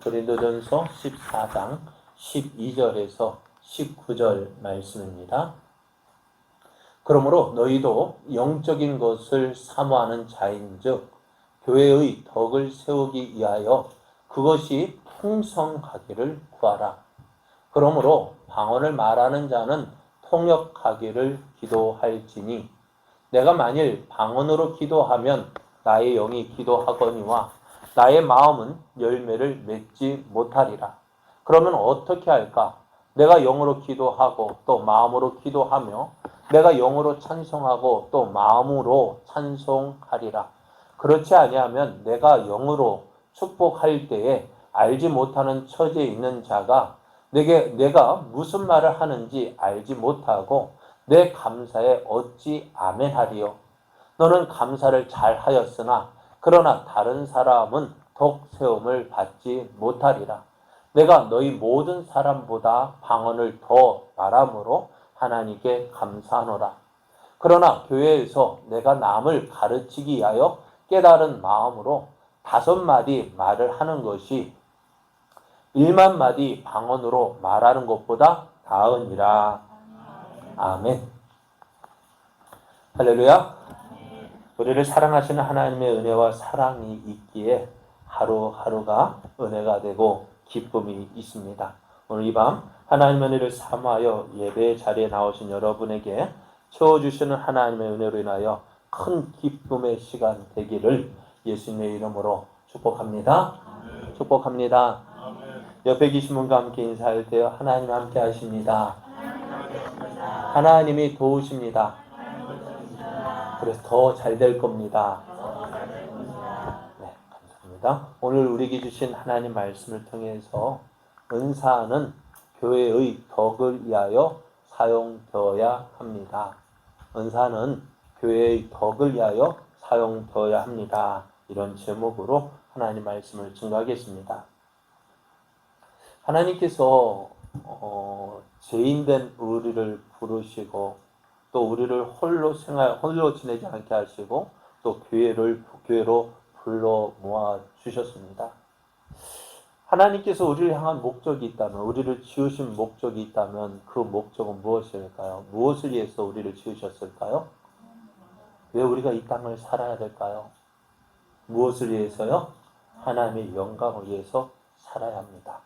고린도전서 14장 12절에서 19절 말씀입니다. 그러므로 너희도 영적인 것을 사모하는 자인즉 교회의 덕을 세우기 위하여 그것이 풍성하기를 구하라. 그러므로 방언을 말하는 자는 통역하기를 기도할지니 내가 만일 방언으로 기도하면 나의 영이 기도하거니와 나의 마음은 열매를 맺지 못하리라. 그러면 어떻게 할까? 내가 영으로 기도하고 또 마음으로 기도하며 내가 영으로 찬송하고 또 마음으로 찬송하리라. 그렇지 아니하면 내가 영으로 축복할 때에 알지 못하는 처지에 있는 자가 내가 무슨 말을 하는지 알지 못하고 내 감사에 어찌 아멘하리요. 너는 감사를 잘하였으나 그러나 다른 사람은 덕세움을 받지 못하리라. 내가 너희 모든 사람보다 방언을 더 말함으로 하나님께 감사하노라. 그러나 교회에서 내가 남을 가르치기 위하여 깨달은 마음으로 5마디 말을 하는 것이 1만 마디 방언으로 말하는 것보다 나으니라. 아멘. 할렐루야. 우리를 사랑하시는 하나님의 은혜와 사랑이 있기에 하루하루가 은혜가 되고 기쁨이 있습니다. 오늘 이 밤 하나님의 은혜를 사모하여 예배 자리에 나오신 여러분에게 채워주시는 하나님의 은혜로 인하여 큰 기쁨의 시간 되기를 예수님의 이름으로 축복합니다. 아멘. 축복합니다. 아멘. 옆에 계신 분과 함께 인사할 때요. 하나님 함께 하십니다. 하나님이 도우십니다. 그래서 더 잘 될 겁니다. 네, 감사합니다. 오늘 우리에게 주신 하나님 말씀을 통해서 은사는 교회의 덕을 위하여 사용되어야 합니다. 은사는 교회의 덕을 위하여 사용되어야 합니다. 이런 제목으로 하나님 말씀을 증거하겠습니다. 하나님께서 죄인된 우리를 부르시고 또 우리를 홀로 지내지 않게 하시고 또 교회로 불러 모아 주셨습니다. 하나님께서 우리를 향한 목적이 있다면, 우리를 지으신 목적이 있다면 그 목적은 무엇일까요? 무엇을 위해서 우리를 지으셨을까요? 왜 우리가 이 땅을 살아야 될까요? 무엇을 위해서요? 하나님의 영광을 위해서 살아야 합니다.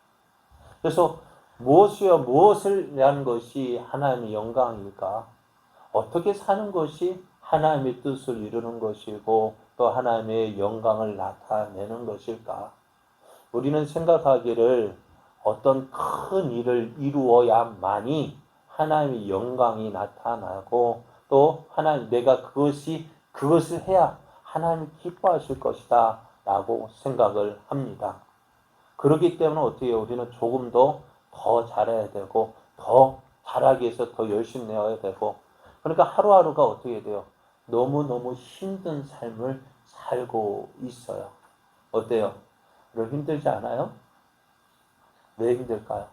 그래서 무엇을 위한 것이 하나님의 영광일까? 어떻게 사는 것이 하나님의 뜻을 이루는 것이고 또 하나님의 영광을 나타내는 것일까? 우리는 생각하기를 어떤 큰 일을 이루어야만이 하나님의 영광이 나타나고 또 내가 그것을 해야 하나님이 기뻐하실 것이다 라고 생각을 합니다. 그렇기 때문에 어떻게 해요? 우리는 조금 더 잘해야 되고 더 잘하기 위해서 더 열심히 내어야 되고 그러니까 하루하루가 어떻게 돼요? 너무너무 힘든 삶을 살고 있어요. 어때요? 여러분 힘들지 않아요? 왜 힘들까요?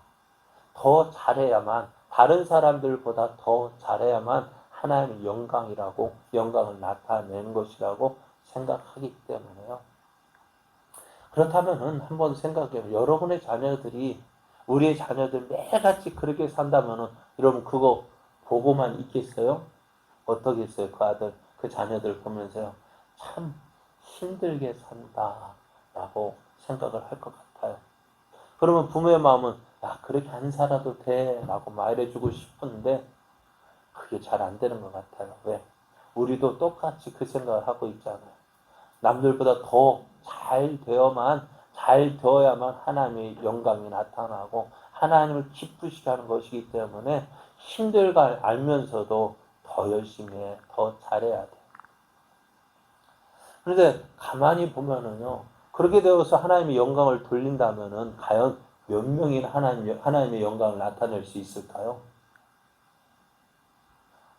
더 잘해야만, 다른 사람들보다 더 잘해야만 하나님의 영광을 나타내는 것이라고 생각하기 때문에요. 그렇다면 한번 생각해요. 여러분의 자녀들이, 우리의 자녀들 매일같이 그렇게 산다면 여러분 그거 보고만 있겠어요? 어떻겠어요? 그 아들, 그 자녀들 보면서요. 참 힘들게 산다 라고 생각을 할 것 같아요. 그러면 부모의 마음은 야 그렇게 안 살아도 돼 라고 말해주고 싶은데 그게 잘 안 되는 것 같아요. 왜? 우리도 똑같이 그 생각을 하고 있잖아요. 남들보다 더 잘 되어야만 하나님의 영광이 나타나고 하나님을 기쁘시게 하는 것이기 때문에 힘들가 알면서도 더 열심히 해, 더 잘해야 돼. 그런데 가만히 보면은요, 그렇게 되어서 하나님의 영광을 돌린다면은 과연 몇 명이 하나님의 영광을 나타낼 수 있을까요?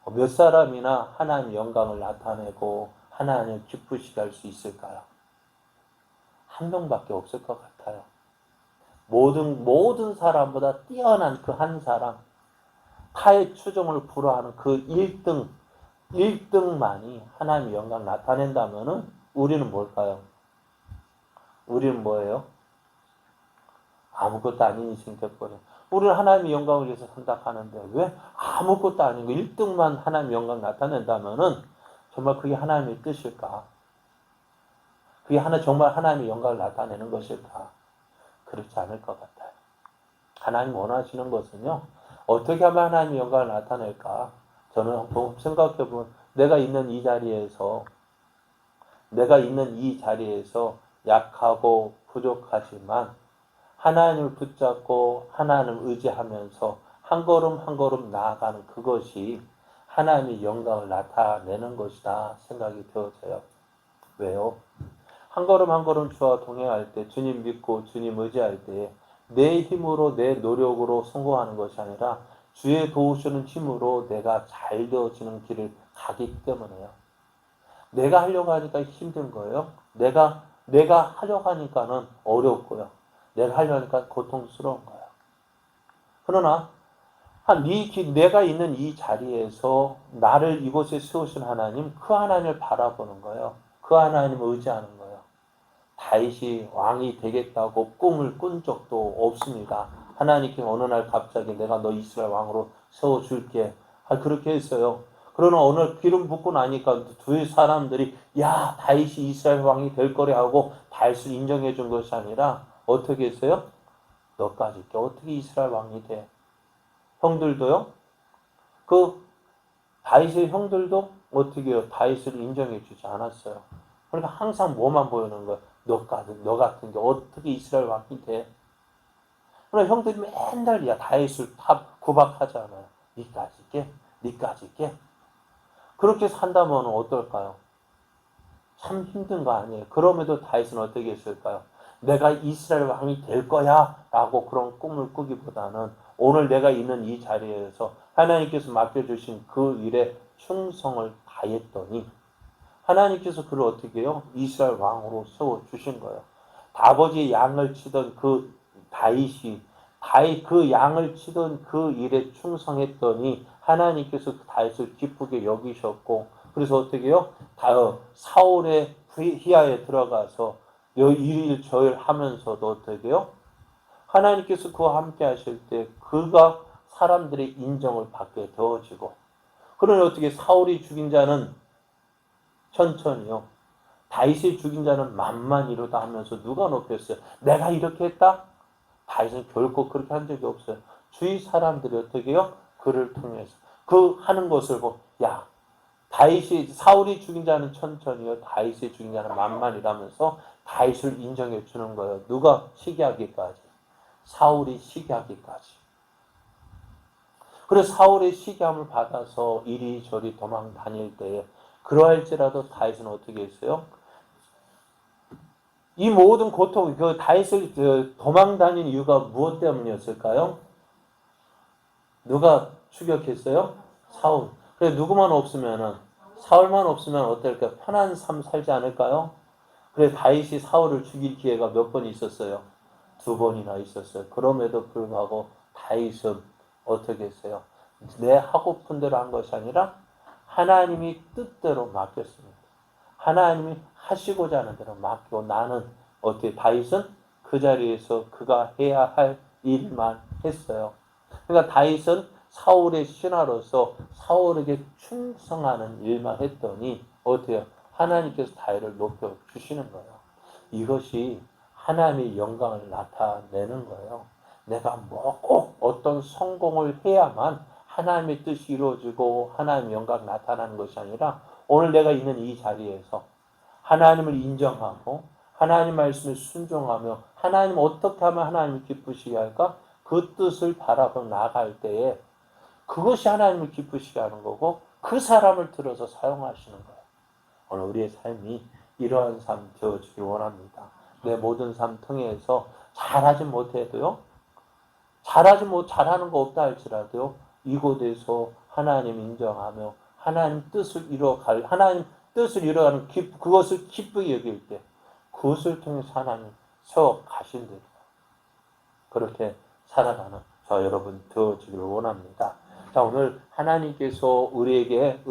몇 사람이나 하나님의 영광을 나타내고 하나님을 기쁘시게 할 수 있을까요? 한 명밖에 없을 것 같아요. 모든 사람보다 뛰어난 그 한 사람, 타의 추종을 불허하는 그 1등만이 하나님의 영광을 나타낸다면은 우리는 뭘까요? 우리는 뭐예요? 아무것도 아닌 인생 돼버려. 우리는 하나님의 영광을 위해서 산다 하는데 왜 아무것도 아닌 거 1등만 하나님의 영광 나타낸다면은 정말 그게 하나님의 뜻일까? 그게 정말 하나님의 영광을 나타내는 것일까? 그렇지 않을 것 같아요. 하나님 원하시는 것은요. 어떻게 하면 하나님의 영광을 나타낼까? 저는 생각해보면 내가 있는 이 자리에서 약하고 부족하지만 하나님을 붙잡고 하나님을 의지하면서 한 걸음 한 걸음 나아가는 그것이 하나님의 영광을 나타내는 것이다 생각이 되어져요. 왜요? 한 걸음 한 걸음 주와 동행할 때 주님 믿고 주님 의지할 때 내 힘으로 내 노력으로 성공하는 것이 아니라 주의 도우시는 힘으로 내가 잘 되어지는 길을 가기 때문에요. 내가 하려고 하니까 힘든 거예요. 내가 하려고 하니까는 어렵고요. 내가 하려고 하니까 고통스러운 거예요. 그러나 내가 있는 이 자리에서 나를 이곳에 세우신 하나님, 그 하나님을 바라보는 거예요. 그 하나님을 의지하는 거예요. 다윗이 왕이 되겠다고 꿈을 꾼 적도 없습니다. 하나님께 어느 날 갑자기 내가 너 이스라엘 왕으로 세워줄게. 그렇게 했어요. 그러나 오늘 기름 붓고 나니까 두 사람들이 야 다윗이 이스라엘 왕이 될 거래 하고 다윗을 인정해 준 것이 아니라 어떻게 했어요? 너까지 어떻게 이스라엘 왕이 돼? 형들도요? 그 다윗의 형들도 어떻게 해요? 다윗을 인정해 주지 않았어요. 그러니까 항상 뭐만 보이는 거예요? 너 같은 게 어떻게 이스라엘 왕이 돼? 그러나 형들이 맨날 다윗을 구박하잖아요. 니까지 있게? 그렇게 산다면 어떨까요? 참 힘든 거 아니에요. 그럼에도 다윗은 어떻게 했을까요? 내가 이스라엘 왕이 될 거야 라고 그런 꿈을 꾸기보다는 오늘 내가 있는 이 자리에서 하나님께서 맡겨주신 그 일에 충성을 다했더니 하나님께서 그를 어떻게 해요? 이스라엘 왕으로 세워주신 거예요. 아버지의 양을 치던 그 다윗이 그 양을 치던 그 일에 충성했더니 하나님께서 다윗을 기쁘게 여기셨고 그래서 어떻게 해요? 사울의 휘하에 들어가서 이일 저일 하면서도 어떻게 해요? 하나님께서 그와 함께 하실 때 그가 사람들의 인정을 받게 되어지고 그러니 어떻게 사울이 죽인 자는 천천히요. 다윗이 죽인 자는 만만이로다 하면서 누가 높였어요? 내가 이렇게 했다? 다윗은 결코 그렇게 한 적이 없어요. 주위 사람들이 어떻게 해요? 그를 통해서 그 하는 것을 보고 야 사울이 죽인 자는 천천히요. 다윗이 죽인 자는 만만이라면서 다윗을 인정해 주는 거예요. 누가 시기하기까지? 사울이 시기하기까지. 그래서 사울의 시기함을 받아서 이리저리 도망 다닐 때에 그러할지라도 다윗은 어떻게 했어요? 이 모든 고통, 다윗을 도망 다닌 이유가 무엇 때문이었을까요? 누가 추격했어요? 사울. 그래 사울만 없으면 어떨까요? 편한 삶 살지 않을까요? 그래 다윗이 사울을 죽일 기회가 몇 번 있었어요? 2번이나 있었어요. 그럼에도 불구하고 다윗은 어떻게 했어요? 내 하고픈 대로 한 것이 아니라 하나님이 뜻대로 맡겼습니다. 하나님이 하시고자 하는 대로 맡기고 나는 어떻게 다윗은 그 자리에서 그가 해야 할 일만 했어요. 그러니까 다윗은 사울의 신하로서 사울에게 충성하는 일만 했더니 어때요? 하나님께서 다윗을 높여 주시는 거예요. 이것이 하나님의 영광을 나타내는 거예요. 내가 꼭 어떤 성공을 해야만 하나님의 뜻이 이루어지고 하나님의 영광이 나타나는 것이 아니라 오늘 내가 있는 이 자리에서 하나님을 인정하고 하나님 말씀에 순종하며 하나님 어떻게 하면 하나님을 기쁘시게 할까? 그 뜻을 바라보며 나아갈 때에 그것이 하나님을 기쁘시게 하는 거고 그 사람을 들어서 사용하시는 거예요. 오늘 우리의 삶이 이러한 삶 되어주기 원합니다. 내 모든 삶 통해서 잘하지 못해도요. 잘하는 거 없다 할지라도 이곳에서 하나님 인정하며 하나님 뜻을 이루어가는 그것을 기쁘게 여길 때 그것을 통해서 하나님 세워 가신 대로 그렇게 살아가는 저 여러분 되어지기를 원합니다. 자, 오늘 하나님께서 우리에게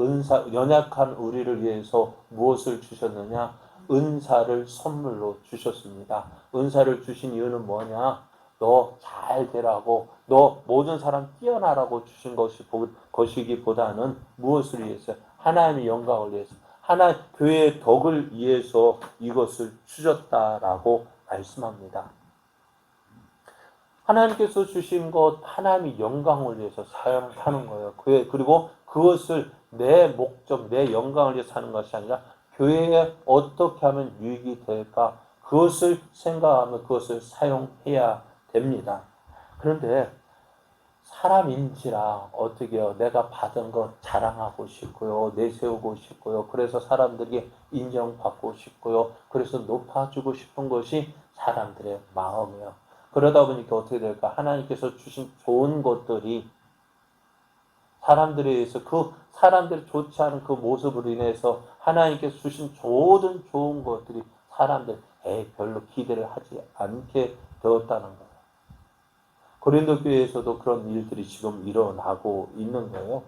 연약한 우리를 위해서 무엇을 주셨느냐? 은사를 선물로 주셨습니다. 은사를 주신 이유는 뭐냐? 너 잘 되라고, 너 모든 사람 뛰어나라고 주신 것이기보다는 무엇을 위해서? 하나님의 영광을 위해서, 교회의 덕을 위해서 이것을 주셨다라고 말씀합니다. 하나님께서 주신 것, 하나님의 영광을 위해서 사용하는 거예요. 그리고 그것을 내 목적, 내 영광을 위해서 하는 것이 아니라 교회에 어떻게 하면 유익이 될까? 그것을 생각하며 그것을 사용해야 됩니다. 그런데 사람인지라 어떻게 해요? 내가 받은 것 자랑하고 싶고요. 내세우고 싶고요. 그래서 사람들에게 인정받고 싶고요. 그래서 높아지고 싶은 것이 사람들의 마음이에요. 그러다 보니까 어떻게 될까? 하나님께서 주신 좋은 것들이 사람들에 의해서 그 사람들이 좋지 않은 그 모습으로 인해서 하나님께서 주신 모든 좋은 것들이 사람들 별로 기대를 하지 않게 되었다는 거예요. 고린도 교회에서도 그런 일들이 지금 일어나고 있는 거예요.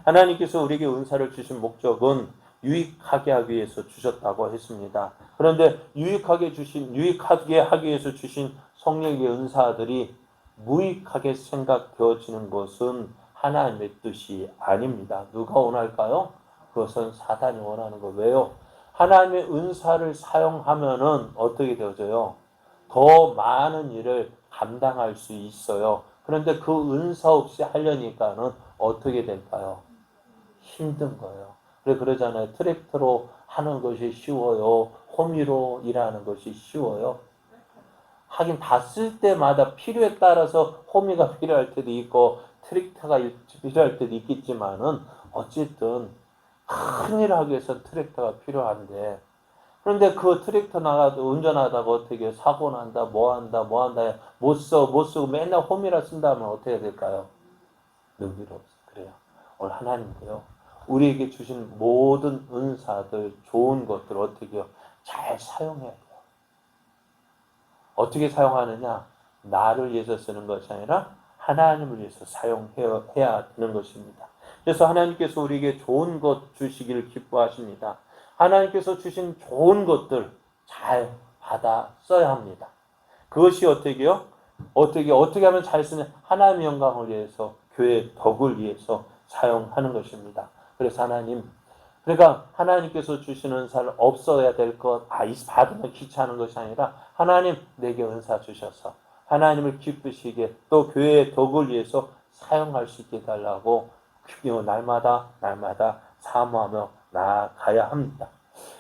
하나님께서 우리에게 은사를 주신 목적은 유익하게 하기 위해서 주셨다고 했습니다. 그런데 유익하게 하기 위해서 주신 성령의 은사들이 무익하게 생각되어지는 것은 하나님의 뜻이 아닙니다. 누가 원할까요? 그것은 사단이 원하는 거. 왜요? 하나님의 은사를 사용하면은 어떻게 되어져요? 더 많은 일을 감당할 수 있어요. 그런데 그 은사 없이 하려니까는 어떻게 될까요? 힘든 거예요. 그러잖아요. 트랙터로 하는 것이 쉬워요. 호미로 일하는 것이 쉬워요. 하긴 다 쓸 때마다 필요에 따라서 호미가 필요할 때도 있고 트랙터가 필요할 때도 있겠지만은 어쨌든 큰 일을 하기 위해서 트랙터가 필요한데 그런데 그 트랙터 운전하다가 어떻게 사고 난다, 뭐 한다, 못 쓰고 맨날 홈이라 쓴다면 어떻게 될까요? 능비로 없어. 그래요. 오늘 하나님께요. 우리에게 주신 모든 은사들, 좋은 것들 어떻게 해요? 잘 사용해야 돼요. 어떻게 사용하느냐? 나를 위해서 쓰는 것이 아니라 하나님을 위해서 사용해야 되는 것입니다. 그래서 하나님께서 우리에게 좋은 것 주시기를 기뻐하십니다. 하나님께서 주신 좋은 것들 잘 받아 써야 합니다. 그것이 어떻게요? 어떻게 하면 잘 쓰냐? 하나님의 영광을 위해서, 교회의 덕을 위해서 사용하는 것입니다. 그래서 그러니까 하나님께서 주시는 은사를 없어야 될 것, 받으면 귀찮은 것이 아니라 하나님 내게 은사 주셔서 하나님을 기쁘시게 또 교회의 덕을 위해서 사용할 수 있게 해달라고 날마다 사모하며 나아가야 합니다.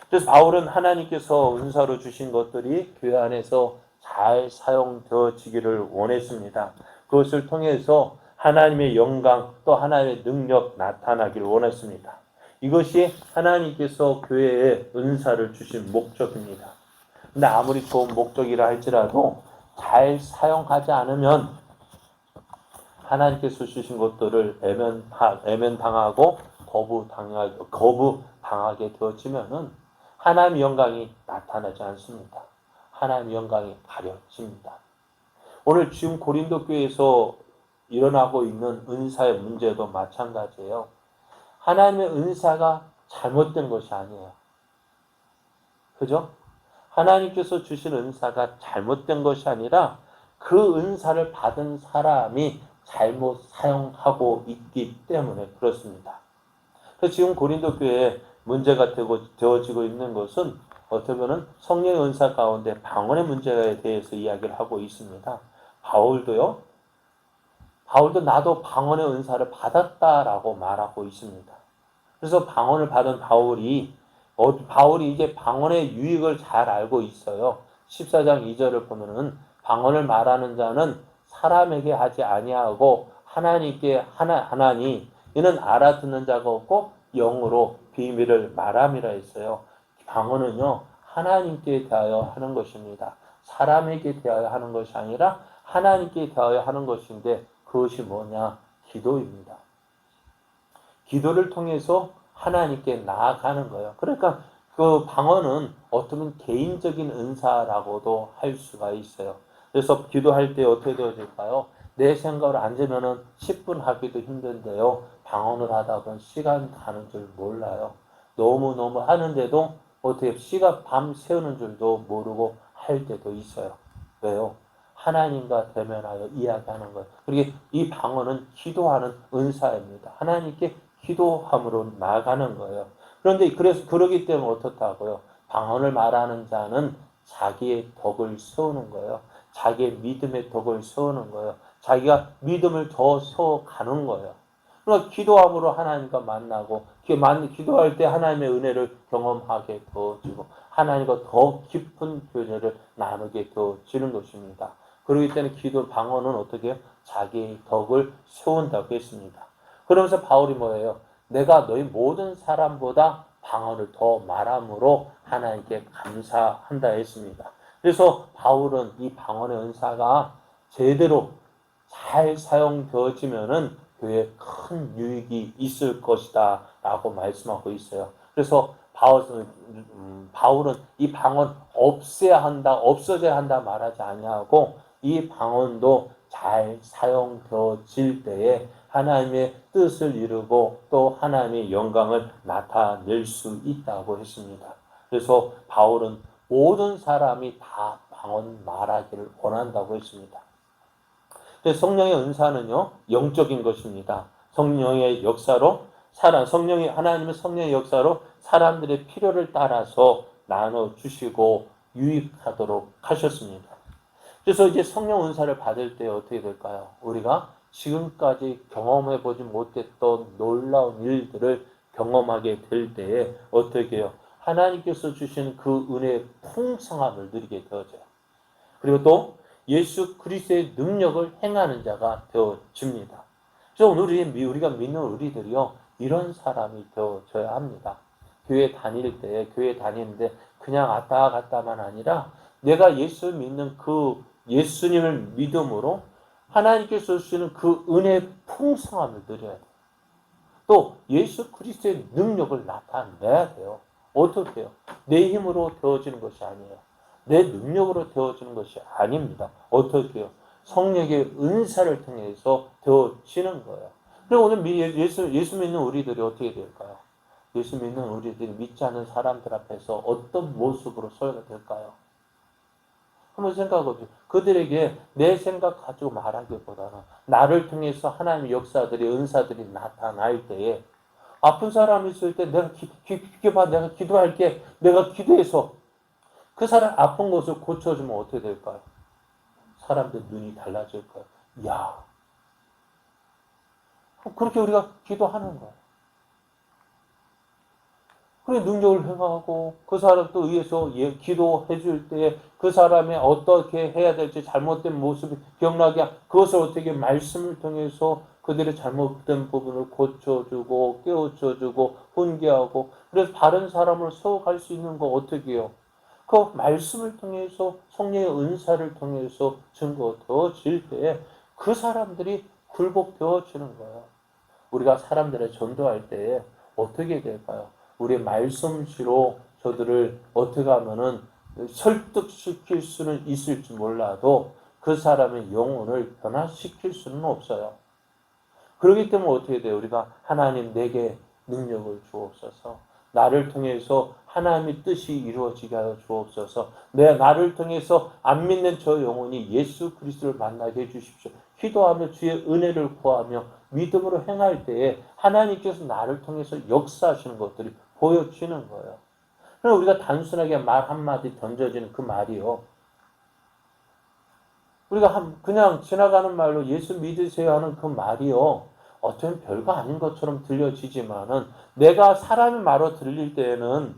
그래서 바울은 하나님께서 은사로 주신 것들이 교회 안에서 잘 사용되어지기를 원했습니다. 그것을 통해서 하나님의 영광 또 하나님의 능력 나타나기를 원했습니다. 이것이 하나님께서 교회에 은사를 주신 목적입니다. 근데 아무리 좋은 목적이라 할지라도 잘 사용하지 않으면 하나님께서 주신 것들을 애면당하고 거부당하게 되어지면은 하나님의 영광이 나타나지 않습니다. 하나님의 영광이 가려집니다. 오늘 지금 고린도 교회에서 일어나고 있는 은사의 문제도 마찬가지예요. 하나님의 은사가 잘못된 것이 아니에요. 그죠? 하나님께서 주신 은사가 잘못된 것이 아니라 그 은사를 받은 사람이 잘못 사용하고 있기 때문에 그렇습니다. 그래서 지금 고린도 교회에 문제가 되어지고 있는 것은 어떻게 보면 성령의 은사 가운데 방언의 문제에 대해서 이야기를 하고 있습니다. 바울도 나도 방언의 은사를 받았다라고 말하고 있습니다. 그래서 방언을 받은 바울이 이제 방언의 유익을 잘 알고 있어요. 14장 2절을 보면은 방언을 말하는 자는 사람에게 하지 아니하고 하나님께 하나니 이는 알아듣는 자가 없고 영으로 비밀을 말함이라 했어요. 방언은요 하나님께 대하여 하는 것입니다. 사람에게 대하여 하는 것이 아니라 하나님께 대하여 하는 것인데 그것이 뭐냐? 기도입니다. 기도를 통해서 하나님께 나아가는 거예요. 그러니까 그 방언은 어쩌면 개인적인 은사라고도 할 수가 있어요. 그래서 기도할 때 어떻게 되어질까요? 내 생각으로 앉으면은 10분 하기도 힘든데요. 방언을 하다 보면 시간 가는 줄 몰라요. 너무 하는데도 어떻게 밤 새우는 줄도 모르고 할 때도 있어요. 왜요? 하나님과 대면하여 이야기하는 거예요. 그리고 이 방언은 기도하는 은사입니다. 하나님께 기도함으로 나아가는 거예요. 그런데 그래서 그러기 때문에 어떻다고요? 방언을 말하는 자는 자기의 덕을 세우는 거예요. 자기의 믿음의 덕을 세우는 거예요. 자기가 믿음을 더 세워가는 거예요. 그러니까 기도함으로 하나님과 만나고 기도할 때 하나님의 은혜를 경험하게 되어지고 하나님과 더 깊은 교제를 나누게 되어지는 것입니다. 그렇기 때문에 기도 방언은 어떻게 해요? 자기의 덕을 세운다고 했습니다. 그러면서 바울이 뭐예요? 내가 너희 모든 사람보다 방언을 더 말함으로 하나님께 감사한다 했습니다. 그래서 바울은 이 방언의 은사가 제대로 잘 사용되어지면은 교회에 큰 유익이 있을 것이다 라고 말씀하고 있어요. 그래서 바울은 이 방언 없애야 한다, 없어져야 한다 말하지 아니하고 이 방언도 잘 사용되어질 때에 하나님의 뜻을 이루고 또 하나님의 영광을 나타낼 수 있다고 했습니다. 그래서 바울은 모든 사람이 다 방언 말하기를 원한다고 했습니다. 성령의 은사는요, 영적인 것입니다. 성령의 역사로, 하나님의 성령의 역사로 사람들의 필요를 따라서 나눠주시고 유익하도록 하셨습니다. 그래서 이제 성령 은사를 받을 때 어떻게 될까요? 우리가 지금까지 경험해보지 못했던 놀라운 일들을 경험하게 될 때에 어떻게 해요? 하나님께서 주신 그 은혜의 풍성함을 누리게 되어져요. 그리고 또 예수 그리스도의 능력을 행하는 자가 되어집니다. 그래서 오늘 우리가 믿는 우리들이요, 이런 사람이 되어져야 합니다. 교회 다니는데 그냥 왔다 갔다만 아니라 내가 예수 믿는 그 예수님을 믿음으로 하나님께서 주시는 그 은혜의 풍성함을 누려야 돼요. 또 예수 그리스도의 능력을 나타내야 돼요. 어떻게 해요? 내 힘으로 되어지는 것이 아니에요. 내 능력으로 되어지는 것이 아닙니다. 어떻게 해요? 성령의 은사를 통해서 되어지는 거예요. 그리고 오늘 예수 믿는 우리들이 어떻게 될까요? 예수 믿는 우리들이 믿지 않는 사람들 앞에서 어떤 모습으로 서야 될까요? 한번 생각해보세요. 그들에게 내 생각 가지고 말하기보다는 나를 통해서 하나님의 역사들이, 은사들이 나타날 때에 아픈 사람이 있을 때 내가 내가 기도할게. 내가 기도해서 그 사람 아픈 것을 고쳐주면 어떻게 될까요? 사람들 눈이 달라질 거예요. 야, 그렇게 우리가 기도하는 거예요. 그래 능력을 행하고 그 사람 또 위해서 기도해 줄 때 그 사람이 어떻게 해야 될지 잘못된 모습이 기억나게 그것을 어떻게 말씀을 통해서 그들의 잘못된 부분을 고쳐주고 깨우쳐주고 훈계하고 그래서 다른 사람을 세워갈 수 있는 거 어떻게 해요? 그 말씀을 통해서 성령의 은사를 통해서 증거되어질 때에 그 사람들이 굴복되어지는 거예요. 우리가 사람들을 전도할 때에 어떻게 될까요? 우리의 말씀씨로 저들을 어떻게 하면은 설득시킬 수는 있을지 몰라도 그 사람의 영혼을 변화시킬 수는 없어요. 그렇기 때문에 어떻게 돼요? 우리가 하나님 내게 능력을 주옵소서. 나를 통해서 하나님의 뜻이 이루어지게 하여 주옵소서. 나를 통해서 안 믿는 저 영혼이 예수 그리스도를 만나게 해주십시오. 기도하며 주의 은혜를 구하며 믿음으로 행할 때에 하나님께서 나를 통해서 역사하시는 것들이 보여지는 거예요. 그럼 우리가 단순하게 말 한마디 던져지는 그 말이요. 우리가 그냥 지나가는 말로 예수 믿으세요 하는 그 말이요. 어쩌면 별거 아닌 것처럼 들려지지만은 내가 사람의 말로 들릴 때에는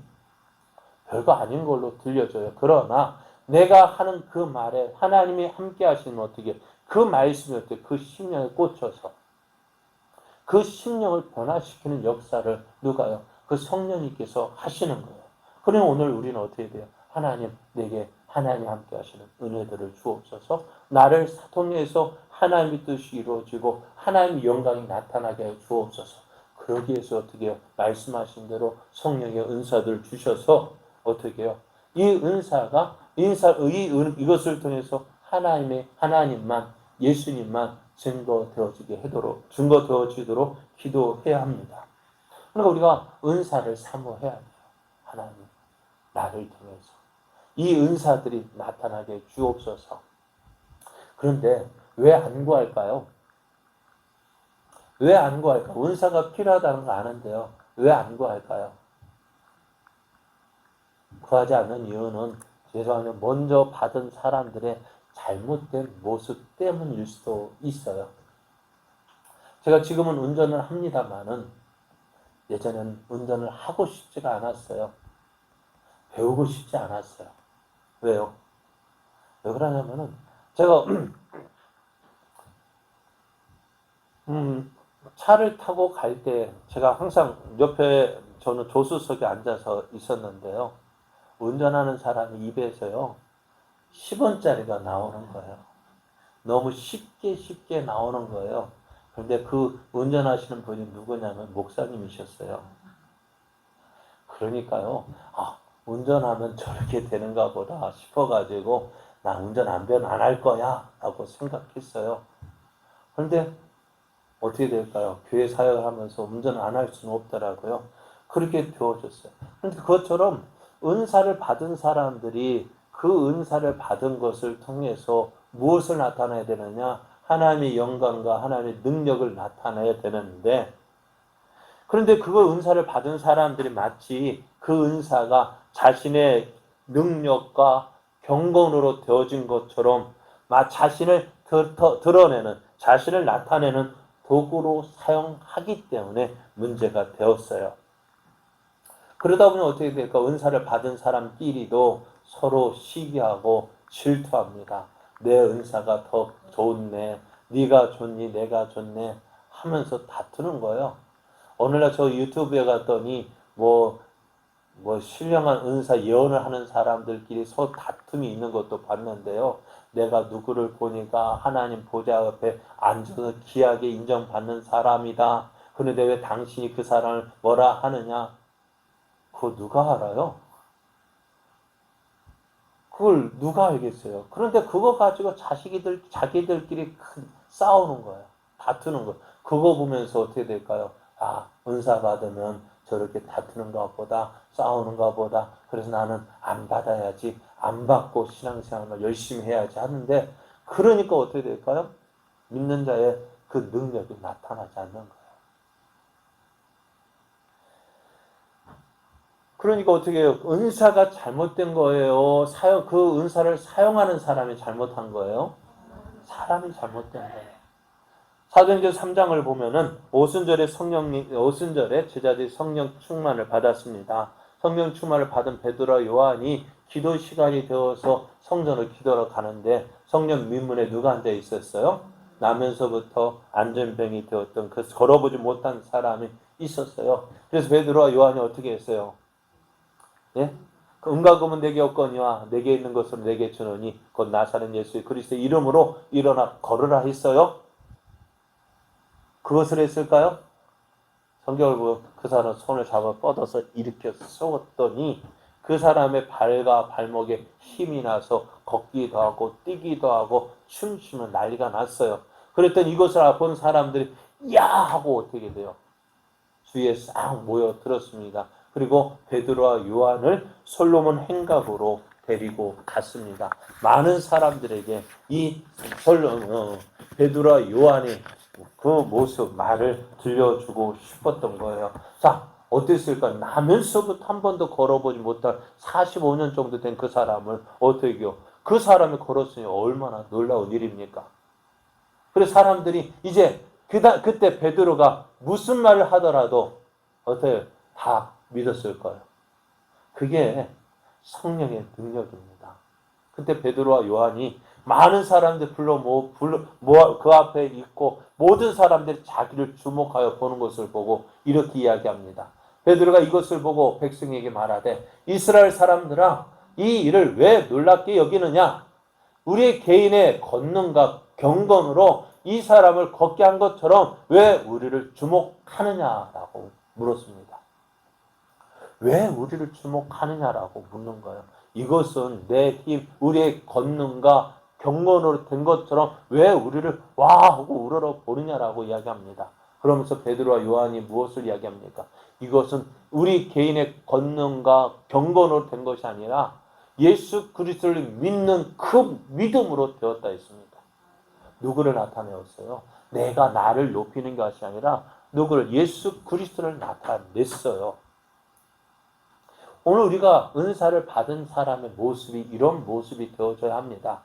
별거 아닌 걸로 들려져요. 그러나 내가 하는 그 말에 하나님이 함께 하시면 어떻게 그 말씀이 어떻게 그 심령에 꽂혀서 그 심령을 변화시키는 역사를 누가요? 그 성령님께서 하시는 거예요. 그럼 오늘 우리는 어떻게 돼요? 하나님 내게 하나님 함께 하시는 은혜들을 주옵소서. 나를 통해서 하나님의 뜻이 이루어지고 하나님의 영광이 나타나게 하여 주옵소서. 그러기 위해서 어떻게 해요? 말씀하신 대로 성령의 은사들을 주셔서 어떻게 해요? 이 은사가 이것을 통해서 하나님만 예수님만 증거되어지도록 기도해야 합니다. 그러니까 우리가 은사를 사모해야 돼요. 하나님 나를 통해서 이 은사들이 나타나게 주옵소서. 그런데 왜 안 구할까요? 왜 안 구할까? 은사가 필요하다는 거 아는데요. 왜 안 구할까요? 구하지 않는 이유는 죄송하면 먼저 받은 사람들의 잘못된 모습 때문일 수도 있어요. 제가 지금은 운전을 합니다만은 예전엔 운전을 하고 싶지가 않았어요. 배우고 싶지 않았어요. 왜요? 왜 그러냐면은 제가 차를 타고 갈 때 제가 항상 옆에 저는 조수석에 앉아서 있었는데요. 운전하는 사람이 입에서요. 10원짜리가 나오는 거예요. 너무 쉽게 나오는 거예요. 그런데 그 운전하시는 분이 누구냐면 목사님이셨어요. 그러니까요. 아, 운전하면 저렇게 되는가 보다 싶어가지고 나 운전 안 할 거야 라고 생각했어요. 그런데 어떻게 될까요? 교회 사역하면서 운전 안 할 수는 없더라고요. 그렇게 되어졌어요. 그런데 그것처럼 은사를 받은 사람들이 그 은사를 받은 것을 통해서 무엇을 나타내야 되느냐? 하나님의 영광과 하나님의 능력을 나타내야 되는데, 그런데 그 은사를 받은 사람들이 마치 그 은사가 자신의 능력과 경건으로 되어진 것처럼 자신을 드러내는, 자신을 나타내는 도구로 사용하기 때문에 문제가 되었어요. 그러다 보면 어떻게 될까? 은사를 받은 사람끼리도 서로 시기하고 질투합니다. 내 은사가 더 좋네, 네가 좋니, 내가 좋네 하면서 다투는 거예요. 오늘날 저 유튜브에 갔더니 신령한 은사 예언을 하는 사람들끼리 서로 다툼이 있는 것도 봤는데요. 내가 누구를 보니까 하나님 보좌 앞에 앉아서 귀하게 인정받는 사람이다. 그런데 왜 당신이 그 사람을 뭐라 하느냐? 그거 누가 알아요? 그걸 누가 알겠어요? 그런데 그거 가지고 자기들끼리 싸우는 거예요. 다투는 거예요. 그거 보면서 어떻게 될까요? 아, 은사 받으면 저렇게 다투는 것보다 싸우는 것보다 그래서 나는 안 받아야지, 안 받고 신앙생활을 열심히 해야지 하는데, 그러니까 어떻게 될까요? 믿는 자의 그 능력이 나타나지 않는 거예요. 그러니까 어떻게 해요? 은사가 잘못된 거예요? 그 은사를 사용하는 사람이 잘못한 거예요? 사람이 잘못된 거예요. 사도행전 3장을 보면은 오순절에 제자들이 성령 충만을 받았습니다. 성령 충만을 받은 베드로와 요한이 기도 시간이 되어서 성전을 기도하러 가는데 성령 민문에 누가 앉아 있었어요? 나면서부터 안전병이 되었던 그 걸어보지 못한 사람이 있었어요. 그래서 베드로와 요한이 어떻게 했어요? 예? 그 은과 금은 내게 없거니와 내게 있는 것을 내게 주노니 곧 나사렛 예수의 그리스도의 이름으로 일어나 걸으라 했어요. 그것을 했을까요? 성경을 보면 그 사람 손을 잡아 뻗어서 일으켜 세웠더니 그 사람의 발과 발목에 힘이 나서 걷기도 하고 뛰기도 하고 춤추면 난리가 났어요. 그랬더니 이것을 본 사람들이 야 하고 어떻게 돼요? 주위에 싹 모여 들었습니다. 그리고 베드로와 요한을 솔로몬 행각으로 데리고 갔습니다. 많은 사람들에게 이 베드로와 요한의 그 모습, 말을 들려주고 싶었던 거예요. 자, 어땠을까? 나면서부터 한 번도 걸어보지 못한 45년 정도 된 그 사람을 어떻게 해요? 그 사람이 걸었으니 얼마나 놀라운 일입니까? 그래서 사람들이 이제 그때 베드로가 무슨 말을 하더라도 어떻게 다 믿었을 거예요. 그게 성령의 능력입니다. 그때 베드로와 요한이 많은 사람들 그 앞에 있고 모든 사람들이 자기를 주목하여 보는 것을 보고 이렇게 이야기합니다. 베드로가 이것을 보고 백성에게 말하되 이스라엘 사람들아 이 일을 왜 놀랍게 여기느냐? 우리의 개인의 권능과 경건으로 이 사람을 걷게 한 것처럼 왜 우리를 주목하느냐라고 물었습니다. 왜 우리를 주목하느냐라고 묻는 거예요. 이것은 내 힘, 우리의 권능과 경건으로 된 것처럼 왜 우리를 와 하고 우러러 보느냐라고 이야기합니다. 그러면서 베드로와 요한이 무엇을 이야기합니까? 이것은 우리 개인의 권능과 경건으로 된 것이 아니라 예수 그리스도를 믿는 그 믿음으로 되었다 했습니다. 누구를 나타내었어요? 내가 나를 높이는 것이 아니라 누구를? 예수 그리스도를 나타냈어요. 오늘 우리가 은사를 받은 사람의 모습이 이런 모습이 되어져야 합니다.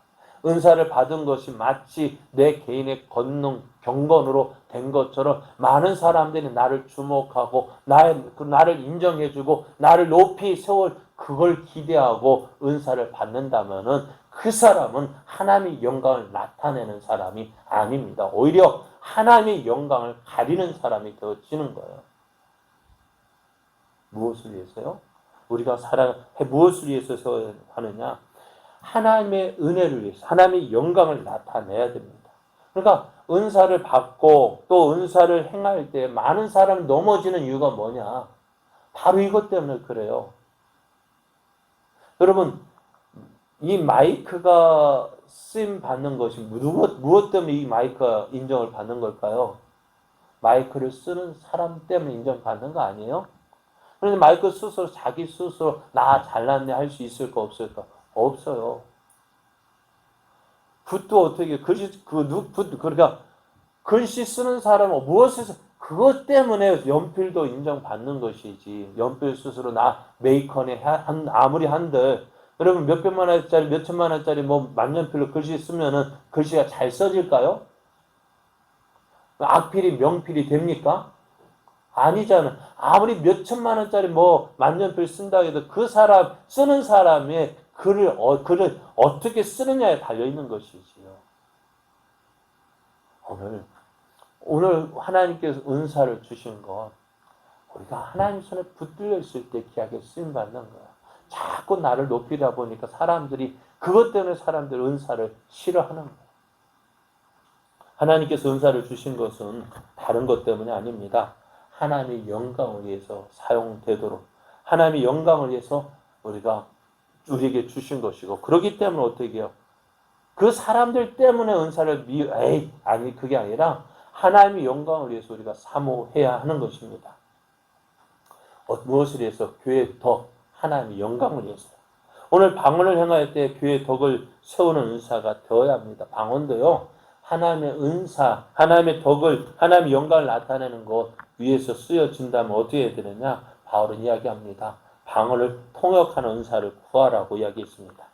은사를 받은 것이 마치 내 개인의 권능, 경건으로 된 것처럼 많은 사람들이 나를 주목하고 나를 인정해주고 나를 높이 세울 그걸 기대하고 은사를 받는다면은 그 사람은 하나님의 영광을 나타내는 사람이 아닙니다. 오히려 하나님의 영광을 가리는 사람이 되어지는 거예요. 무엇을 위해서요? 우리가 무엇을 위해서 하느냐? 하나님의 은혜를 위해서, 하나님의 영광을 나타내야 됩니다. 그러니까 은사를 받고 또 은사를 행할 때 많은 사람이 넘어지는 이유가 뭐냐? 바로 이것 때문에 그래요. 여러분, 이 마이크가 쓰임 받는 것이 무엇 때문에 이 마이크가 인정을 받는 걸까요? 마이크를 쓰는 사람 때문에 인정받는 거 아니에요? 그런데 마이크 스스로 자기 스스로 나 잘났네 할 수 있을까 없을까? 없어요. 붓도 어떻게 그러니까 글씨 쓰는 사람은 무엇을 그것 때문에 연필도 인정받는 것이지. 연필 스스로 나 메이커네 아무리 한들 여러분 몇백만 원짜리 몇천만 원짜리 뭐 만년필로 글씨 쓰면은 글씨가 잘 써질까요? 악필이 명필이 됩니까? 아니잖아. 아무리 몇천만 원짜리 뭐 만년필 쓴다 해도 그 사람 쓰는 사람의 글을 어떻게 쓰느냐에 달려 있는 것이지요. 오늘 하나님께서 은사를 주신 것 우리가 하나님 손에 붙들려 있을 때 귀하게 쓰임 받는 거야. 자꾸 나를 높이다 보니까 사람들이 그것 때문에 사람들 은사를 싫어하는 거야. 하나님께서 은사를 주신 것은 다른 것 때문이 아닙니다. 하나님의 영광을 위해서 사용되도록 하나님의 영광을 위해서 우리에게 주신 것이고 그렇기 때문에 어떻게 해요? 그 사람들 때문에 은사를 아니 그게 아니라 하나님의 영광을 위해서 우리가 사모해야 하는 것입니다. 무엇을 위해서? 교회의 덕, 하나님의 영광을 위해서. 오늘 방언을 행할 때 교회의 덕을 세우는 은사가 되어야 합니다. 방언도요. 하나님의 은사, 하나님의 덕을, 하나님의 영광을 나타내는 것 위해서 쓰여진다면 어떻게 해야 되느냐? 바울은 이야기합니다. 방언을 통역하는 은사를 구하라고 이야기했습니다.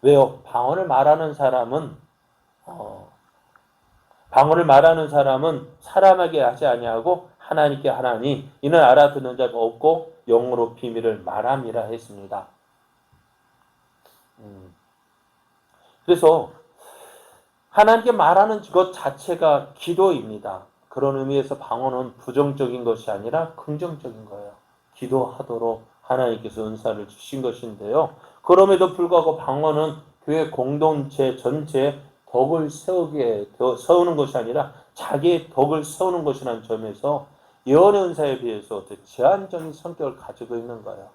왜요? 방언을 말하는 사람은 사람에게 하지 아니하고 하나님께 하나니 이는 알아듣는 자가 없고 영으로 비밀을 말함이라 했습니다. 그래서 하나님께 말하는 것 자체가 기도입니다. 그런 의미에서 방언은 부정적인 것이 아니라 긍정적인 거예요. 기도하도록 하나님께서 은사를 주신 것인데요. 그럼에도 불구하고 방언은 교회 공동체 전체에 덕을 세우는 것이 아니라 자기의 덕을 세우는 것이라는 점에서 예언의 은사에 비해서 제한적인 성격을 가지고 있는 거예요.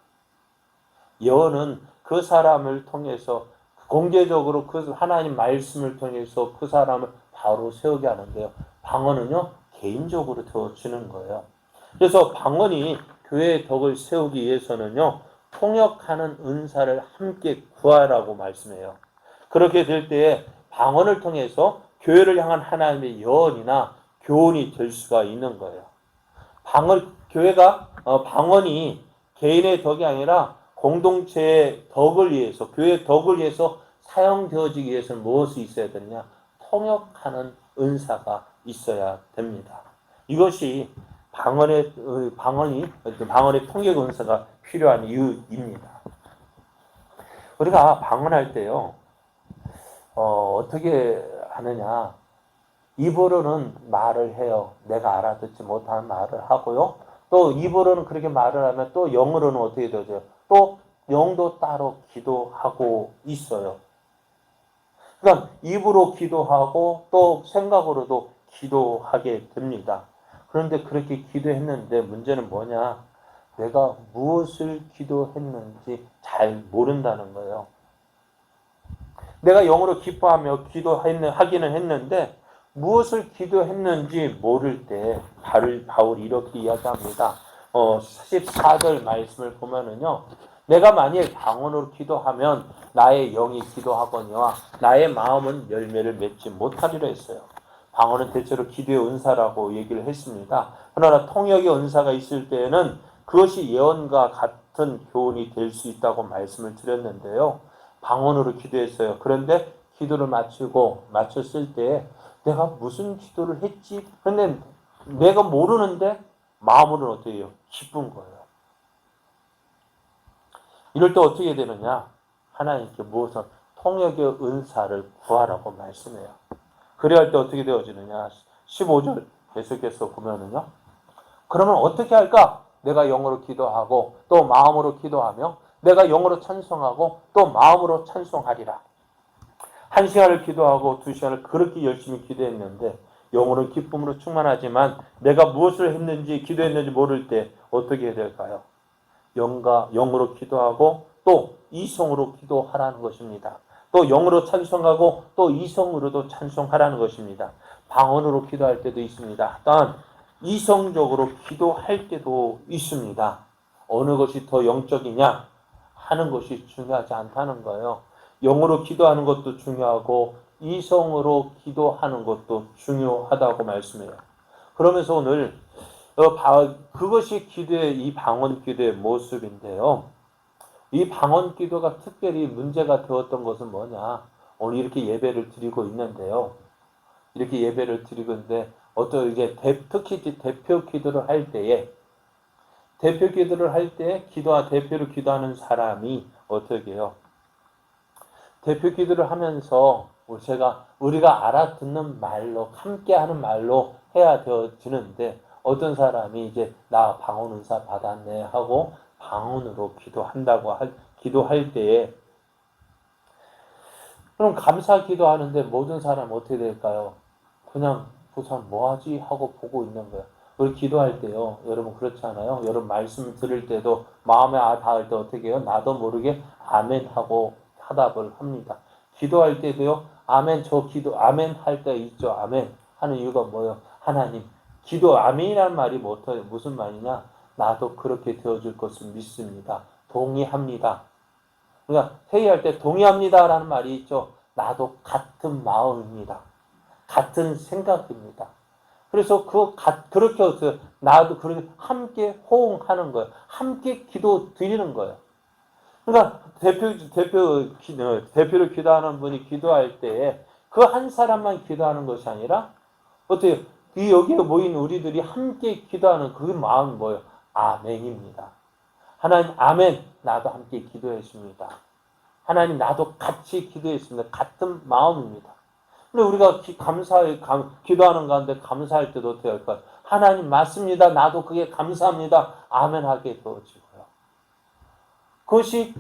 예언은 그 사람을 통해서 공개적으로 그 하나님 말씀을 통해서 그 사람을 바로 세우게 하는데요. 방언은요, 개인적으로 되어지는 거예요. 그래서 방언이 교회의 덕을 세우기 위해서는요, 통역하는 은사를 함께 구하라고 말씀해요. 그렇게 될 때에 방언을 통해서 교회를 향한 하나님의 예언이나 교훈이 될 수가 있는 거예요. 방언이 개인의 덕이 아니라 공동체의 덕을 위해서, 교회의 덕을 위해서 사용되어지기 위해서는 무엇이 있어야 되느냐? 통역하는 은사가 있어야 됩니다. 이것이 방언의 통역 은사가 필요한 이유입니다. 우리가 방언할 때요, 어떻게 하느냐? 입으로는 말을 해요. 내가 알아듣지 못하는 말을 하고요. 또 입으로는 그렇게 말을 하면 또 영으로는 어떻게 되죠? 또 영도 따로 기도하고 있어요. 그러니까 입으로 기도하고 또 생각으로도 기도하게 됩니다. 그런데 그렇게 기도했는데 문제는 뭐냐? 내가 무엇을 기도했는지 잘 모른다는 거예요. 내가 영으로 기뻐하며 하기는 했는데 무엇을 기도했는지 모를 때 바울이 이렇게 이야기합니다. 14절 말씀을 보면은요. 내가 만일 방언으로 기도하면 나의 영이 기도하거니와 나의 마음은 열매를 맺지 못하리라 했어요. 방언은 대체로 기도의 은사라고 얘기를 했습니다. 그러나 통역의 은사가 있을 때에는 그것이 예언과 같은 교훈이 될 수 있다고 말씀을 드렸는데요. 방언으로 기도했어요. 그런데 기도를 마쳤을 때 내가 무슨 기도를 했지? 근데 내가 모르는데 마음으로는 어떻게 해요? 기쁜 거예요. 이럴 때 어떻게 되느냐? 하나님께 무엇을 통역의 은사를 구하라고 말씀해요. 그래야 할 때 어떻게 되어지느냐? 15절 계속해서 보면은요. 그러면 어떻게 할까? 내가 영어로 기도하고 또 마음으로 기도하며 내가 영어로 찬송하고 또 마음으로 찬송하리라. 1시간을 기도하고 2시간을 그렇게 열심히 기도했는데 영어로 기쁨으로 충만하지만 내가 무엇을 했는지 기도했는지 모를 때 어떻게 해야 될까요? 영으로 기도하고 또 이성으로 기도하라는 것입니다. 또 영으로 찬송하고 또 이성으로도 찬송하라는 것입니다. 방언으로 기도할 때도 있습니다. 또한 이성적으로 기도할 때도 있습니다. 어느 것이 더 영적이냐 하는 것이 중요하지 않다는 거예요. 영으로 기도하는 것도 중요하고 이성으로 기도하는 것도 중요하다고 말씀해요. 그러면서 오늘 그것이 이 방언 기도의 모습인데요. 이 방언 기도가 특별히 문제가 되었던 것은 뭐냐? 오늘 이렇게 예배를 드리고 있는데요. 이렇게 예배를 드리고 있는데 특히 대표 기도를 할 때에 대표로 기도하는 사람이 어떻게 해요? 대표 기도를 하면서 우리가 알아듣는 말로 함께하는 말로 해야 되어지는데 어떤 사람이 이제 나 방언 은사 받았네 하고 방언으로 기도할 때에 그럼 감사 기도하는데 모든 사람 어떻게 될까요? 그냥 그 사람 뭐하지 하고 보고 있는 거예요. 우리 기도할 때요. 여러분 그렇지 않아요? 여러분 말씀 들을 때도 마음에 닿을 때 어떻게 해요? 나도 모르게 아멘 하고 화답을 합니다. 기도할 때도요. 아멘 아멘 할 때 있죠. 아멘 하는 이유가 뭐예요? 하나님 아멘이라는 말이 무슨 말이냐? 나도 그렇게 되어줄 것을 믿습니다. 동의합니다. 그러니까 회의할 때 동의합니다라는 말이 있죠. 나도 같은 마음입니다. 같은 생각입니다. 그래서 그렇게 해서 나도 그렇게 함께 호응하는 거예요. 함께 기도 드리는 거예요. 그러니까 대표로 기도하는 분이 기도할 때 그 한 사람만 기도하는 것이 아니라 어떻게 여기에 모인 우리들이 함께 기도하는 그 마음이 뭐예요? 아멘입니다. 하나님 아멘 나도 함께 기도했습니다. 하나님 나도 같이 기도했습니다. 같은 마음입니다. 근데 우리가 기도하는 가운데 감사할 때도 어떻게 할까요? 하나님 맞습니다. 나도 그게 감사합니다. 아멘 하게 되어지고요. 그것이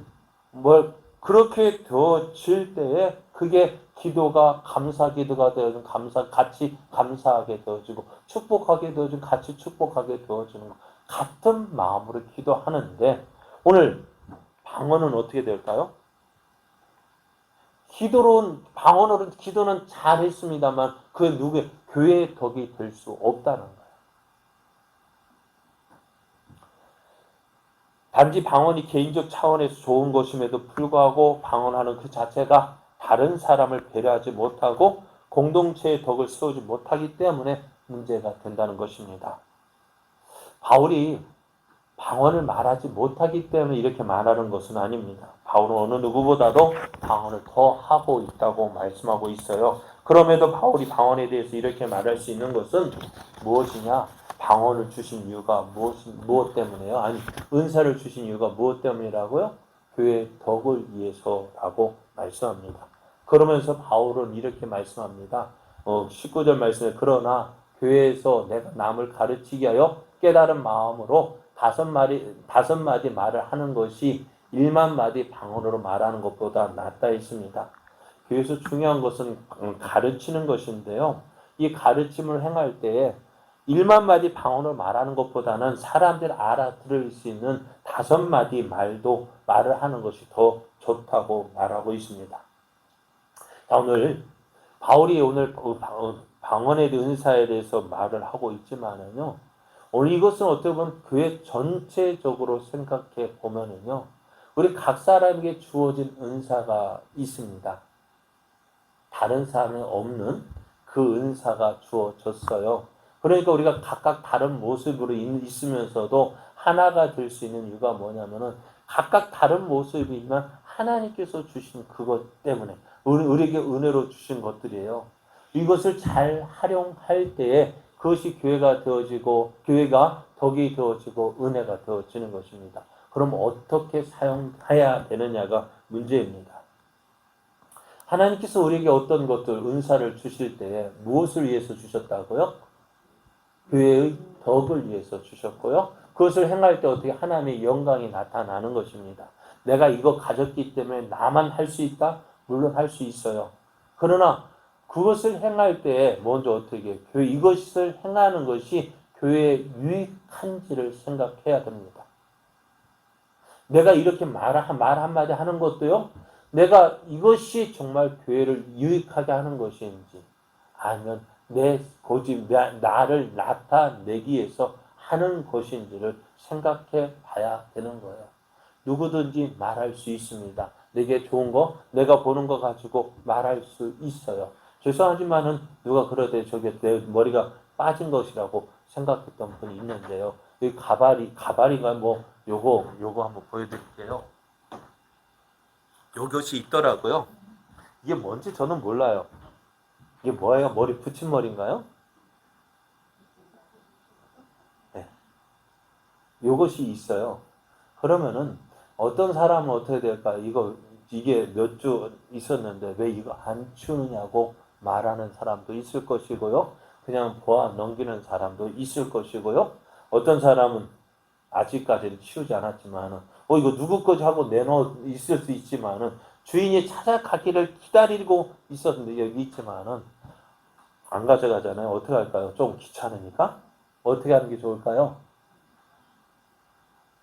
그렇게 되어질 때에 그게 감사 기도가 되어지고 같이 감사하게 되어지고 축복하게 되어지고 같이 축복하게 되어지는 것. 같은 마음으로 기도하는데 오늘 방언은 어떻게 될까요? 방언으로 기도는 잘했습니다만 교회의 덕이 될 수 없다는 거예요. 단지 방언이 개인적 차원에서 좋은 것임에도 불구하고 방언하는 그 자체가 다른 사람을 배려하지 못하고 공동체의 덕을 세우지 못하기 때문에 문제가 된다는 것입니다. 바울이 방언을 말하지 못하기 때문에 이렇게 말하는 것은 아닙니다. 바울은 어느 누구보다도 방언을 더 하고 있다고 말씀하고 있어요. 그럼에도 바울이 방언에 대해서 이렇게 말할 수 있는 것은 무엇이냐? 방언을 주신 이유가 무엇 때문에요? 아니, 은사를 주신 이유가 무엇 때문이라고요? 교회의 덕을 위해서라고 말씀합니다. 그러면서 바울은 이렇게 말씀합니다. 19절 말씀에 그러나 교회에서 내가 남을 가르치게 하여 깨달은 마음으로 5마디 말을 하는 것이 1만 마디 방언으로 말하는 것보다 낫다 했습니다. 교회에서 중요한 것은 가르치는 것인데요. 이 가르침을 행할 때에 1만 마디 방언을 말하는 것보다는 사람들 알아들을 수 있는 5마디 말을 하는 것이 더 좋다고 말하고 있습니다. 자, 오늘 바울이 방언의 은사에 대해서 말을 하고 있지만은요. 오늘 이것은 어떻게 보면 교회 전체적으로 생각해 보면은요. 우리 각 사람에게 주어진 은사가 있습니다. 다른 사람에 없는 그 은사가 주어졌어요. 그러니까 우리가 각각 다른 모습으로 있으면서도 하나가 될 수 있는 이유가 뭐냐면은 각각 다른 모습이지만 하나님께서 주신 그것 때문에 우리에게 은혜로 주신 것들이에요. 이것을 잘 활용할 때에 그것이 교회가 되어지고 교회가 덕이 되어지고 은혜가 되어지는 것입니다. 그럼 어떻게 사용해야 되느냐가 문제입니다. 하나님께서 우리에게 어떤 것들 은사를 주실 때에 무엇을 위해서 주셨다고요? 교회의 덕을 위해서 주셨고요. 그것을 행할 때 어떻게 하나님의 영광이 나타나는 것입니다. 내가 이거 가졌기 때문에 나만 할 수 있다? 물론 할 수 있어요. 그러나 그것을 행할 때 먼저 어떻게 교회 이것을 행하는 것이 교회에 유익한지를 생각해야 됩니다. 내가 이렇게 말 한마디 하는 것도요. 내가 이것이 정말 교회를 유익하게 하는 것인지 아니면 내 고집, 나를 나타내기 위해서 하는 것인지를 생각해 봐야 되는 거예요. 누구든지 말할 수 있습니다. 내게 좋은 거, 내가 보는 거 가지고 말할 수 있어요. 죄송하지만은 누가 그러대 저게 내 머리가 빠진 것이라고 생각했던 분이 있는데요. 이 가발이가 뭐 요거 한번 보여드릴게요. 요것이 있더라고요. 이게 뭔지 저는 몰라요. 이게 뭐예요? 머리 붙임머리인가요? 네. 요것이 있어요. 그러면은 어떤 사람은 어떻게 될까? 이게 몇 주 있었는데 왜 이거 안 치우느냐고 말하는 사람도 있을 것이고요. 그냥 보아 넘기는 사람도 있을 것이고요. 어떤 사람은 아직까지는 치우지 않았지만은 이거 누구 거지 하고 내놓 있을 수 있지만은 주인이 찾아가기를 기다리고 있었는데 여기 있지만은 안 가져가잖아요. 어떻게 할까요? 좀 귀찮으니까 어떻게 하는 게 좋을까요?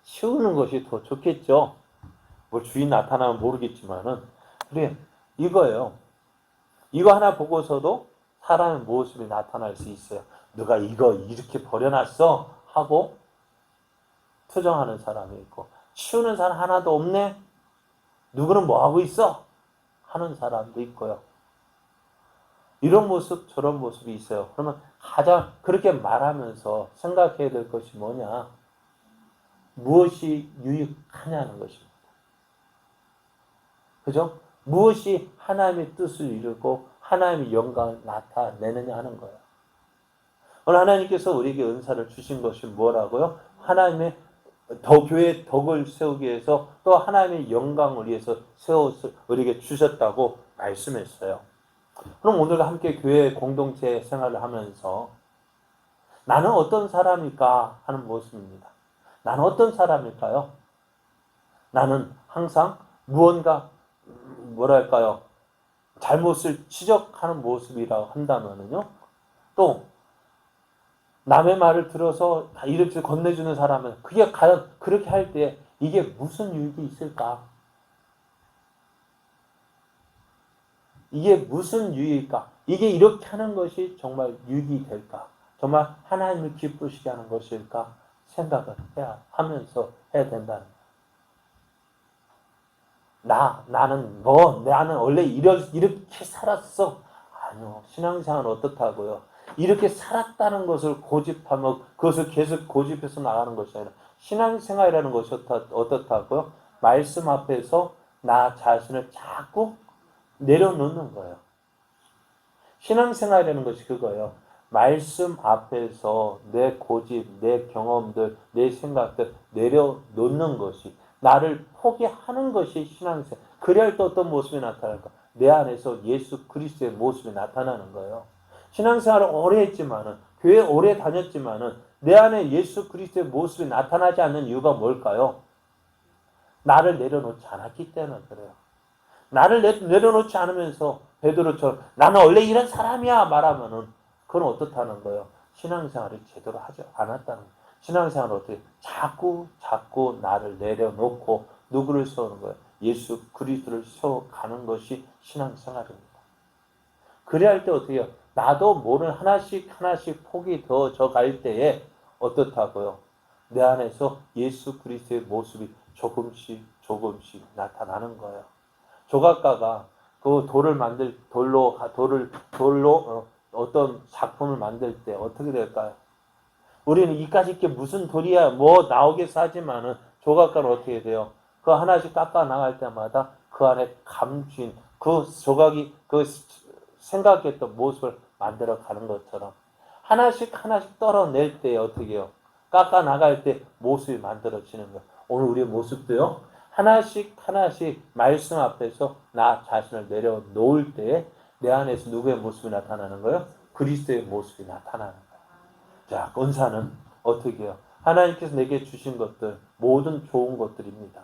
치우는 것이 더 좋겠죠. 뭐 주인 나타나면 모르겠지만은 그래 이거예요. 이거 하나 보고서도 사람의 모습이 나타날 수 있어요. 누가 이거 이렇게 버려놨어 하고 투정하는 사람이 있고 치우는 사람 하나도 없네. 누구는 뭐 하고 있어? 하는 사람도 있고요. 이런 모습 저런 모습이 있어요. 그러면 가장 그렇게 말하면서 생각해야 될 것이 뭐냐? 무엇이 유익하냐는 것입니다. 그죠? 무엇이 하나님의 뜻을 이루고 하나님의 영광을 나타내느냐 하는 거예요. 오늘 하나님께서 우리에게 은사를 주신 것이 뭐라고요? 하나님의 교회의 덕을 세우기 위해서 또 하나님의 영광을 위해서 우리에게 주셨다고 말씀했어요. 그럼 오늘 함께 교회 공동체 생활을 하면서 나는 어떤 사람일까 하는 모습입니다. 나는 어떤 사람일까요? 나는 항상 무언가 뭐랄까요? 잘못을 지적하는 모습이라고 한다면은요. 또 남의 말을 들어서 이렇게 건네주는 사람은 그게 과연 그렇게 할 때 이게 무슨 유익이 있을까? 이게 무슨 유익일까? 이게 이렇게 하는 것이 정말 유익이 될까? 정말 하나님을 기쁘시게 하는 것일까? 생각을 하면서 해야 된다는 거예요. 나는 원래 이렇게 살았어. 아니요. 신앙생활은 어떻다고요? 이렇게 살았다는 것을 고집하며 그것을 계속 고집해서 나가는 것이 아니라 신앙생활이라는 것이 어떻다고요? 말씀 앞에서 나 자신을 자꾸 내려놓는 거예요. 신앙생활이라는 것이 그거예요. 말씀 앞에서 내 고집, 내 경험들, 내 생각들 내려놓는 것이 나를 포기하는 것이 신앙생활. 그래야 또 어떤 모습이 나타날까? 내 안에서 예수 그리스도의 모습이 나타나는 거예요. 신앙생활을 오래 했지만은 교회 오래 다녔지만은 내 안에 예수 그리스도의 모습이 나타나지 않는 이유가 뭘까요? 나를 내려놓지 않았기 때문에 그래요. 나를 내려놓지 않으면서 베드로처럼 나는 원래 이런 사람이야 말하면은 그건 어떻다는 거예요? 신앙생활을 제대로 하지 않았다는 거예요. 신앙생활을 어떻게 자꾸 나를 내려놓고 누구를 세우는 거예요? 예수 그리스도를 세워가는 것이 신앙생활입니다. 그래야 할 때 어떻게 해요? 나도 모르는 하나씩 폭이 더져 갈 때에 어떻다고요? 내 안에서 예수 그리스도의 모습이 조금씩 조금씩 나타나는 거예요. 조각가가 그 돌로 어떤 작품을 만들 때 어떻게 될까요? 우리는 이까짓 게 무슨 돌이야 뭐 나오겠어 하지만은 조각가는 어떻게 돼요? 그 하나씩 깎아 나갈 때마다 그 안에 감추인 그 조각이 그 생각했던 모습을 만들어 가는 것처럼 하나씩 떨어낼 때 어떻게 해요? 깎아 나갈 때 모습이 만들어지는 거예요. 오늘 우리의 모습도요. 하나씩 말씀 앞에서 나 자신을 내려놓을 때 내 안에서 누구의 모습이 나타나는 거예요? 그리스도의 모습이 나타나는 거예요. 자, 은사는 어떻게 해요? 하나님께서 내게 주신 것들 모든 좋은 것들입니다.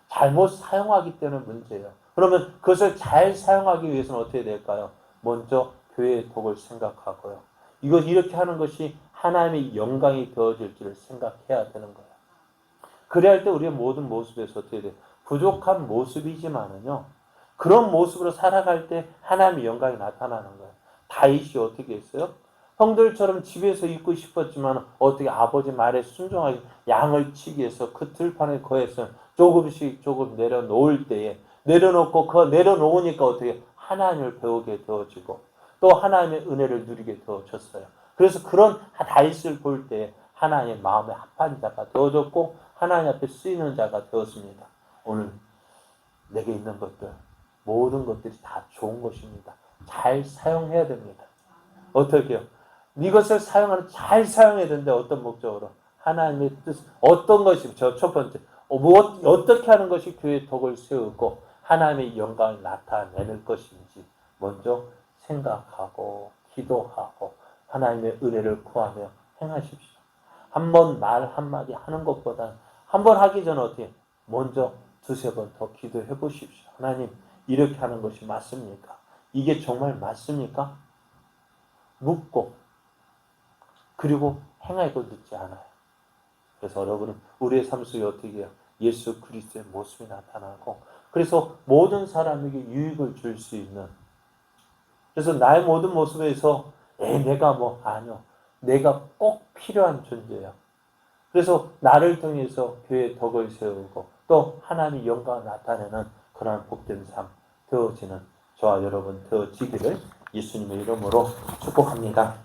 잘못 사용하기 때문에 문제예요. 그러면 그것을 잘 사용하기 위해서는 어떻게 될까요? 먼저 교회의 복을 생각하고요. 이렇게 하는 것이 하나님의 영광이 되어질지를 생각해야 되는 거예요. 그래야 할 때 우리의 모든 모습에서 어떻게 돼요? 부족한 모습이지만은요. 그런 모습으로 살아갈 때 하나님의 영광이 나타나는 거예요. 다윗이 어떻게 했어요? 형들처럼 집에서 있고 싶었지만 어떻게 아버지 말에 순종하게 양을 치기 위해서 그 들판에 거해서 조금 내려놓을 때에 내려놓고 그 내려놓으니까 어떻게 하나님을 배우게 되어지고 또 하나님의 은혜를 누리게 되어졌어요. 그래서 그런 다윗을 볼 때 하나님의 마음에 합한 자가 되어졌고 하나님 앞에 쓰이는 자가 되었습니다. 오늘 내게 있는 것들 모든 것들이 다 좋은 것입니다. 잘 사용해야 됩니다. 어떻게요? 이것을 잘 사용해야 되는데 어떤 목적으로? 하나님의 뜻, 어떤 것이, 첫 번째, 어떻게 하는 것이 교회의 덕을 세우고 하나님의 영광을 나타내는 것인지 먼저 생각하고 기도하고 하나님의 은혜를 구하며 행하십시오. 한 번 말 한마디 하는 것보다 한 번 하기 전에 어떻게 먼저 두세 번 더 기도해 보십시오. 하나님 이렇게 하는 것이 맞습니까? 이게 정말 맞습니까? 묻고 그리고 행하기도 늦지 않아요. 그래서 여러분은 우리의 삶 속에 어떻게 해요? 예수 그리스도의 모습이 나타나고 그래서 모든 사람에게 유익을 줄 수 있는 그래서 나의 모든 모습에서 내가 아니요. 내가 꼭 필요한 존재야. 그래서 나를 통해서 교회의 덕을 세우고 또 하나님의 영광을 나타내는 그러한 복된 삶 되어지는 저와 여러분 되어지기를 예수님의 이름으로 축복합니다.